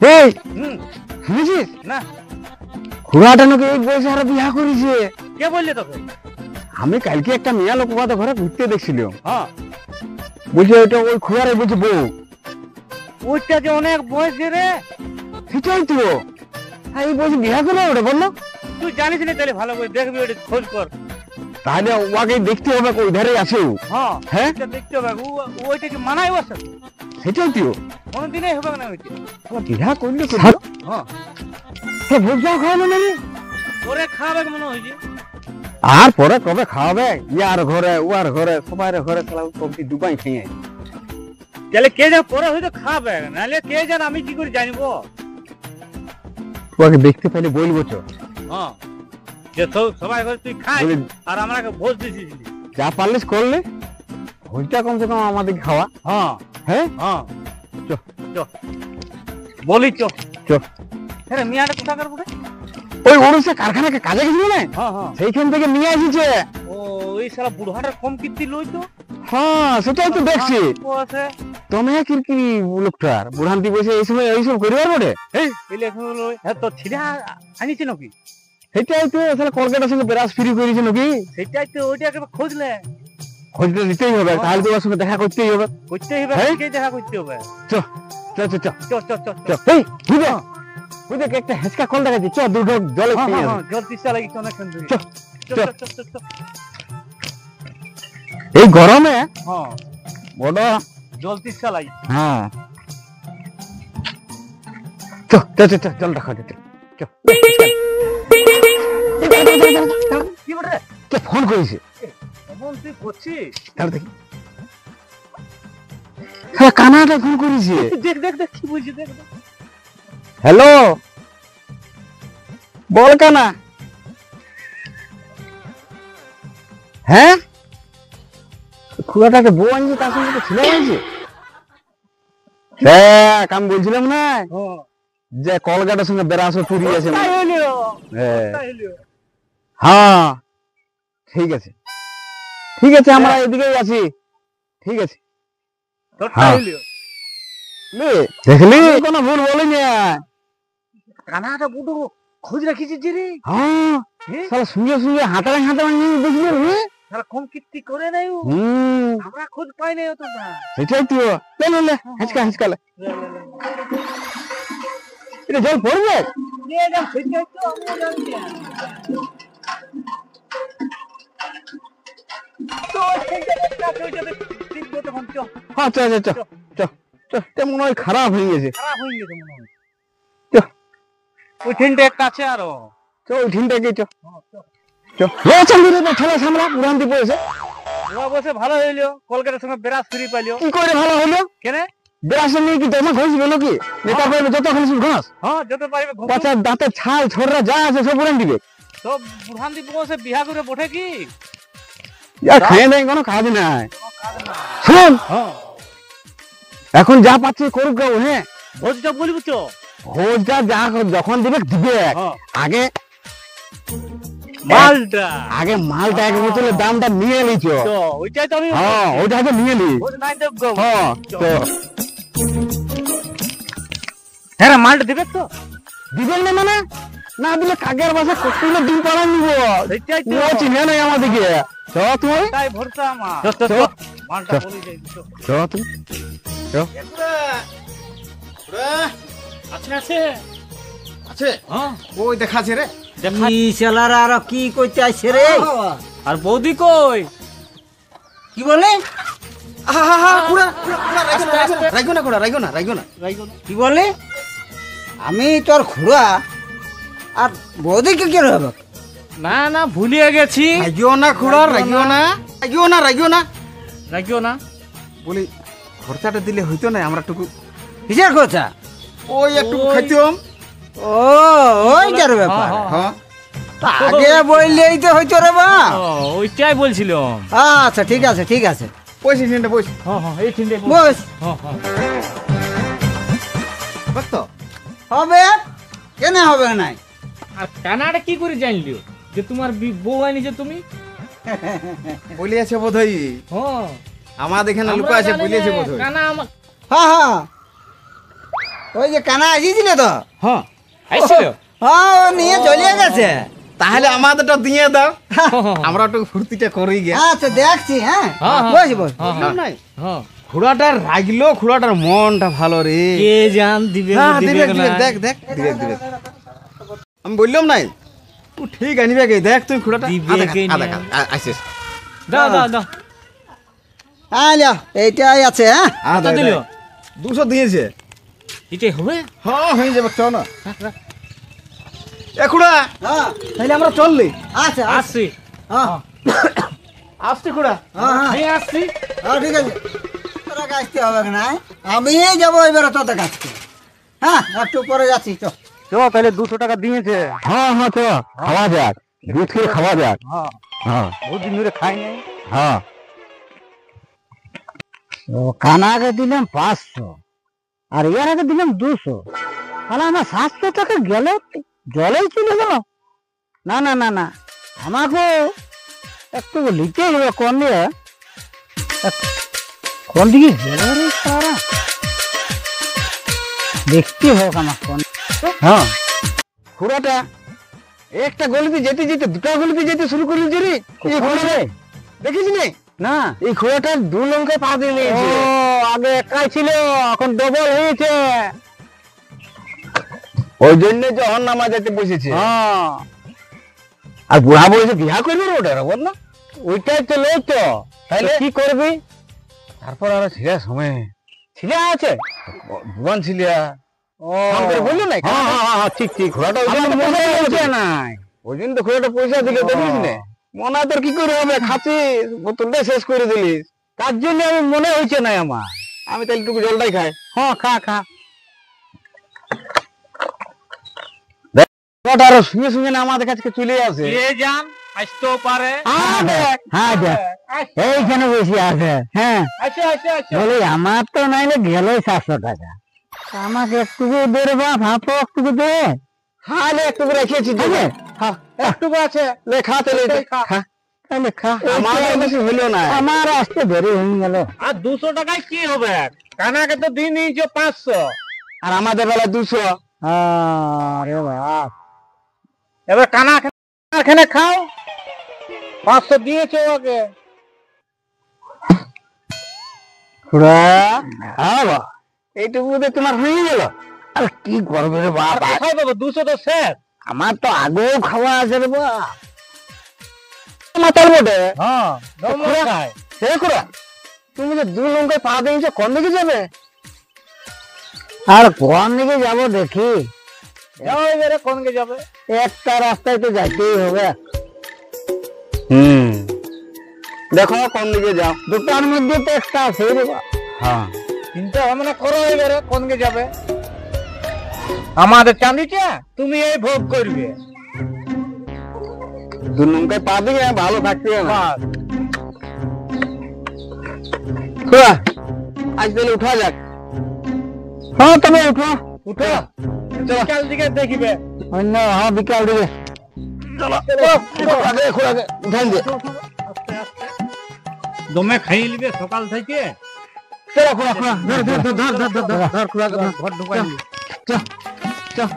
এই হুম শুনেছিস না খুড়াটা নাকি এই বয়সে আরো বিয়া করেছে। কে বললে তোকে? আমি কালকে একটা মেয়া লোক বাদে ঘরে ঘুরতে দেখছিলাম, হ্যাঁ বলছে ওইটা ওই খুড়ারে বলছে বউ। ওইটা যে অনেক বয়স রে। সেটাই তো, এই বয়সে বিয়া করে ওটা বললো। তুই জানিস না তাহলে ভালো করে দেখবি, ওটা খোঁজ কর। তাহলে ওকে দেখতে হবে ওই ধারে আছে ও। হ্যাঁ হ্যাঁ এটা দেখতে হবে, ওইটা কি মানায় ওর সাথে? সেটাই তো, কোনোদিনই হবে না ওইটা। বিয়া করলে করলো। হ্যাঁ ভোজ যাও খাওয়ানো নেবে, ওরে খাবে মনে হয়েছে। আর পরে কবে খাওয়াবে? ইয়ার ঘরে ওয়ার ঘরে সবাই ঘরে সবজি দুবাই খেয়ে। তাহলে কে যা পরে হয়তো খাবে, নাহলে কে জান আমি কি করে জানবো? ওকে দেখতে পেলে বলবো তো। হ্যাঁ যে সবাই ঘরে তুই খাই বলি- আর আমাকে ভোজ দিছিস। যা পারলিস করলে, ভোজটা কমসে কম আমাদের খাওয়া। হ্যাঁ হ্যাঁ হ্যাঁ চ চ বলি চ চ। হ্যাঁ মিয়াটা কোথাকার বটে? ওই ওড়িশা কারখানাকে কাজে গেছিল না, হ্যাঁ হ্যাঁ সেইখান থেকে নিয়ে আসিছে। ও ওই শালা বুড়াটার কম কীর্তি লই তো। হ্যাঁ সেটাই তো দেখছি। ও আছে তুমি কিরকিরি লোকটার বুড়ান্তি বসে এই সময় এইসব করিবার বটে। এই ইলেকশন লই হ্যাঁ তো ছিড়া আনিছে নাকি? সেটাই তো, আসলে কলকাতার সঙ্গে বেরাস ফ্রি করেছে নাকি। সেটাই তো, ওইটাকে খুঁজলে খোঁজটা নিতেই হবে, তাহলে তো ওর সঙ্গে দেখা করতেই হবে। করতে হবে, হ্যাঁ? কে দেখা করতে হবে। চ চ চ চ চ চ চ চ। চ। এই বুঝে বুঝে একটা হেঁচকা কল দেখাচ্ছি, চ দুটো জলে হ্যাঁ খেয়ে হ্যাঁ আসি। হ্যাঁ জল তিসা লাগিছে অনেকক্ষণ ধরে। চ চ চ। চ চ চ। এই গরমে হ্যাঁ বড়। জল তিসা লাগিছে। হ্যাঁ চ চ চ চ জল দেখা যেতে। চ কি বটে? কে ফোন করেছে? এখন তুই করছিস? তাহলে দেখি। হ্যাঁ কানাটা ফোন করেছে। দেখ দেখ দেখ কি বলছিস, দেখ দেখ। হ্যালো বল কানা। হ্যাঁ খুড়াটাকে বউ আনছে, তার সঙ্গে তো ছেলে হয়েছে। দেখ আমি বলছিলাম না হ্যাঁ যে কলকাতার সঙ্গে বেরাসো চুরি আছে। তাই হইলো, হ্যাঁ তাই হইলো। হ্যাঁ ঠিক আছে ঠিক আছে, আমরা এদিকেই আছি। ঠিক আছে তোর তাই হ্যাঁ। হইলো। লে, দেখলি কোনো ভুল বলিনি। কানাটা বুড়ো খোঁজ রাখিছিস যে রে। হ্যাঁ হ্যাঁ? শালা সঙ্গে সঙ্গে হাঁটারে দেখলি রে। শালা কম কীর্তি করে নাই ও। হুম আমরা খোঁজ পাই নাই অত না। সেটাই তো। লে লে লে হেঁচকা হেঁচকা লে। এটা জল পড়বে। নিয়ে যা, সেটাই তো আমিও জানি না। তো সেইটাতে কাছে ওইটাতে টিপবো তখন, চ। হ্যাঁ চ চ চ চ চ। এটা মনে হয় খারাপ হয়ে গেছে। খারাপ হয়ে গেছে মনে হয়। চ ওই ট্রেনটা একটা আছে আরো। চ ওই ঠিনটাকে চ হ্যাঁ, চ। চ। লে চান্দি রে ঠেলা সামলা পুরান্তি পড়েছে। ওরা বসে ভালো হইলো, কলকাতার সঙ্গে বেরাস ফ্রি পাইলো। কি করে ভালো হলো? কেন? বেড়াসে নিয়ে কি তোমার ঘষ গেল কি? নেতা পাইবে যত খালি ঘাস, হ্যাঁ যত পারবে ঘুম। বাচ্চার দাঁতের ছাল ছোড়রা যা আছে সব উড়ান দিবে। সব বুড়হান্দি বসে বিহা করে বটে কি? আর খেয়ে নেই কোনো কাজ নাই। শুন হ্যাঁ এখন যা পাচ্ছে করুক গাও। হ্যাঁ ভোজটা বলবি তো। ভোজটা যা যখন দিবে দিবে। হ্যাঁ আগে মালটা আগে মালটা এক বোতলের দামটা নিয়ে নিচ। তো ওইটাই তো আমি হ্যাঁ ওইটা আগে নিয়ে নি। ভোজ নাই দেব গো। হ্যাঁ তো হ্যাঁ রে, মালটা দিবে তো। দিবেন না মানে না দিলে কাকের বাসা কতগুলো ডিম পাড়া নিব। সেটাই তো। ও চিনে নাই আমাদেরকে। চ তুমি তাই ভরসা আমার। চ, চ, চ। মালটা বলি যাই তো। চ তুমি আছে আছে। আছে হ্যাঁ ওই দেখাছে রে। কি শালারা আর কি কইতে আইছে রে? আর বৌদি কই? কি বলে? রাইগো না কোড়া রাইগো না কি বলে? আমি তোর খুড়া আর বৌদিকে কে হবে? না না ভুলিয়ে গেছি। রাইগো না খুড়া রাইগো না রাখিও না। বলি খরচাটা দিলে হইতো না আমরা টুকু কিসের কথা? ওই একটু খাইতাম। ও ওইটার ব্যাপার। হ্যাঁ তা আগে বললেই তো হইতো রে বা। ওইটাই বলছিলাম। আচ্ছা ঠিক আছে ঠিক আছে, পয়সা নিয়ে বস হ্যাঁ হ্যাঁ এই তিনটে বস। হ্যাঁ হ্যাঁ বস তো। হবে কেন হবে নাই? আর কানাডা কি করে জানলিও যে তোমার বউ আনিছে তুমি? বলিয়াছে বোধহয় হ্যাঁ আমাদের এখানে লুকা আছে বলিয়াছে বোধহয়। কানা আমার হ্যাঁ হ্যাঁ ওই যে কানা আসিছিল তো হ্যাঁ আইছিল হ্যাঁ ও নিয়ে চলে গেছে তাহলে আমাদেরটা দিয়ে দাও আমরা একটু ফুর্তিটা করি গে আচ্ছা দেখছি হ্যাঁ হ্যাঁ, হ্যাঁ। বস বস বুঝলাম নাই হ্যাঁ ঘোড়াটা রাগলো ঘোড়াটার মনটা ভালো রে কে জান দিবে না, দিবে দিবেক, না। দিবেক, দেখ দেখ দিবেক, দিবেক। আমি বললাম নাই ও ঠিক আনিবে গে দেখ তুমি ঘোড়াটা দিবেক এই আধা নিয়ে। আসিস দাও দাও দাও হ্যাঁ লো এইটাই আছে হ্যাঁ আধা দিল? 200 দিয়েছে এটাই হবে হ্যাঁ হয়ে যাবে চল না এ খুড়া হ্যাঁ তাহলে আমরা চললি আচ্ছা আচ্ছা আসছি হ্যাঁ আসছি খুড়া হ্যাঁ হ্যাঁ আমি আসছি হ্যাঁ ঠিক আছে তোরা কাছতে হবে না আমি যাবো এবার তোদের কাছতে হ্যাঁ একটু পরে যাচ্ছি চ চো তাহলে 200 টাকা দিয়েছে হ্যাঁ হ্যাঁ তো খাওয়া যাক দুধ খেয়ে খাওয়া যাক হ্যাঁ হ্যাঁ বহুত দিন ধরে খাই নাই হ্যাঁ ও কানাকে দিলাম 500 আর ইয়ারাকে দিলাম 200 তাহলে আমার 700 টাকা গেল জলেই চলে গেল না না না না আমাকে একটু লিখতে হবে কোন দিয়ে কোন দিকে গেল রে সারা দেখতে হোক আমার কোন হ্যাঁ খুড়াটা একটা গলিতে যেতে যেতে দুটা গলিতে যেতে শুরু করলি যে রে এই ঘোড়া দেখিসনি না এই ঘোড়াটা 2 লঙ্কায় পা দিয়ে নিয়েছে ও আগে একাই ছিল এখন ডবল হয়েছে ওই জন্য যখন নামা যেতে বসেছে হ্যাঁ আর বুড়া বয়সে বিয়া করবে রে ওটা বল না ওইটাই তো লোক তো তাইলে কি করবি তারপর আর ছেলে সময় ছেলে আছে ভুবন ছিলিয়া ও বললি না হ্যাঁ হ্যাঁ ঠিক ঠিক ঘোড়াটা ওই জন্য মনে হচ্ছে না ওই জন্য তো ঘোড়াটা পয়সা দিলে দেখিস না মনে তোর কি করে হবে খাচ্ছি বোতলটা শেষ করে দিলিস তার জন্য আমি মনে হয়েছে না আমার আমি তাহলে টুকু জলটাই খাই হ্যাঁ খা খা ঘোড়াটা আরো সঙ্গে সঙ্গে না আমাদের কাছে চলে আসে কে জান আসতেও পারে হ্যাঁ এইখানে বেশি আছে হ্যাঁ আচ্ছা আচ্ছা আচ্ছা বলি আমার তো নাইলে গেলই 700 টাকা আমাকে একটুকু দে রে বাপ হাফ একটুকু দে হ্যাঁ লে একটুকু রেখেছি দেবে হ্যাঁ একটুকু আছে লে খা তাহলে খা তাহলে খা আমার বেশি হলো না আমার আসতে দেরি হয়ে গেল আর 200 টাকায় কি হবে কানাকে তো দিন নিয়েছো 500 আর আমাদের বেলা 200 আরে বাপ এবার কানা এখানে খাও 500 দিয়েছো ওকে খুড়া হ্যাঁ বাবা এইটুকু দিয়ে তোমার হয়ে গেল আর কি করবে রে বাপ খাও বাবা 200 তো শেষ আমার তো আগেও খাওয়া আছে রে বাপ মাতাল বটে হ্যাঁ দমো খায় সে খুড়া তুমি যে 2 লঙ্কায় পা দিয়েছো কোন দিকে যাবে আর কোন দিকে যাব দেখি যাও এবারে কোনকে যাবে একটা রাস্তায় তো যাইতেই হবে দেখো কোন দিকে যাও দুটার মধ্যে তো একটা আছে রে বাপ হ্যাঁ চিন্তা ভাবনা করো এবারে কোনকে যাবে আমাদের চাঁদিটা তুমি এই ভোগ করবে 2 লঙ্কায় পা দিয়ে ভালো থাকতে হবে না বাস। খুড়া আজ তাহলে উঠা যাক হ্যাঁ তুমি উঠো উঠো বিকাল দিকে দেখিবে অন্য হ্যাঁ বিকাল দিকে চলো আগে খুড়াকে উঠান দে দমে খাইয়ে নিবে সকাল থেকে চলো খুড়া খুড়া ধর ধর ধর ধর ধর ধর খুড়াকে ঘর ঢুকাই চল চল